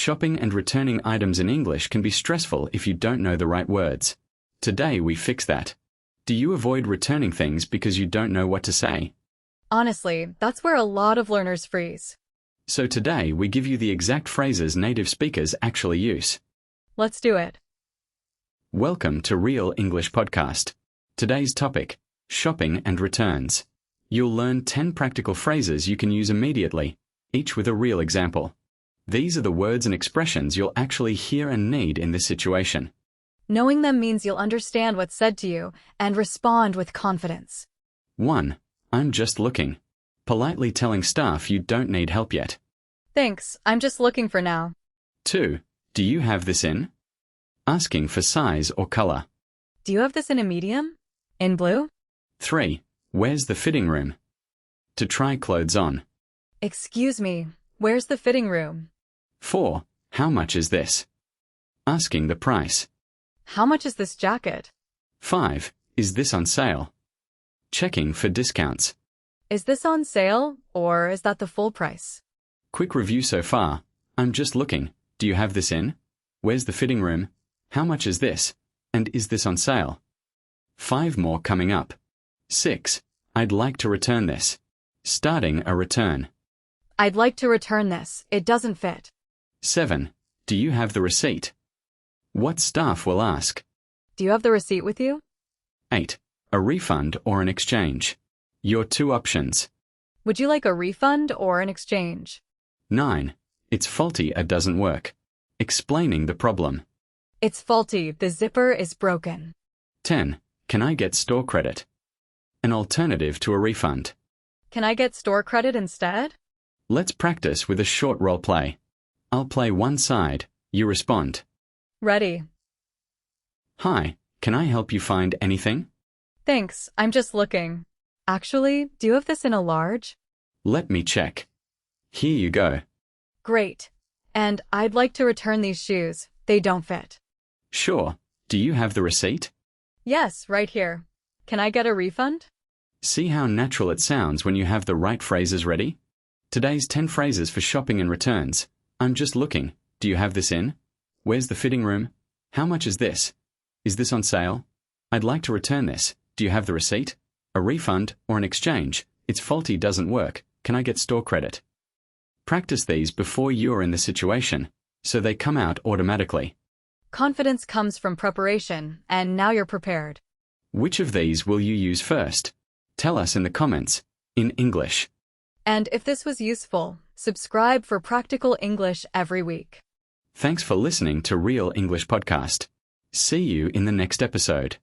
Shopping and returning items in English can be stressful if you don't know the right words. Today we fix that. Do you avoid returning things because you don't know what to say? Honestly, that's where a lot of learners freeze. So today we give you the exact phrases native speakers actually use. Let's do it. Welcome to Real English Podcast. Today's topic, shopping and returns. You'll learn 10 practical phrases you can use immediately, each with a real example. These are the words and expressions you'll actually hear and need in this situation. Knowing them means you'll understand what's said to you and respond with confidence. 1. I'm just looking. Politely telling staff you don't need help yet. Thanks, I'm just looking for now. 2. Do you have this in? Asking for size or color. Do you have this in a medium? In blue? 3. Where's the fitting room? To try clothes on. Excuse me, where's the fitting room? 4. How much is this? Asking the price. How much is this jacket? 5. Is this on sale? Checking for discounts. Is this on sale, or is that the full price? Quick review so far. I'm just looking. Do you have this in? Where's the fitting room? How much is this? And is this on sale? 5 more coming up. 6. I'd like to return this. Starting a return. I'd like to return this. It doesn't fit. 7. Do you have the receipt? What staff will ask? Do you have the receipt with you? 8. A refund or an exchange. Your 2 options. Would you like a refund or an exchange? 9. It's faulty, it doesn't work. Explaining the problem. It's faulty, the zipper is broken. 10. Can I get store credit? An alternative to a refund. Can I get store credit instead? Let's practice with a short role play. I'll play one side, you respond. Ready. Hi, can I help you find anything? Thanks, I'm just looking. Actually, do you have this in a large? Let me check. Here you go. Great. And I'd like to return these shoes. They don't fit. Sure. Do you have the receipt? Yes, right here. Can I get a refund? See how natural it sounds when you have the right phrases ready? Today's 10 phrases for shopping and returns. I'm just looking. Do you have this in? Where's the fitting room? How much is this? Is this on sale? I'd like to return this. Do you have the receipt? A refund or an exchange? It's faulty, doesn't work. Can I get store credit? Practice these before you're in the situation, so they come out automatically. Confidence comes from preparation, and now you're prepared. Which of these will you use first? Tell us in the comments, in English. And if this was useful, subscribe for practical English every week. Thanks for listening to Real English Podcast. See you in the next episode.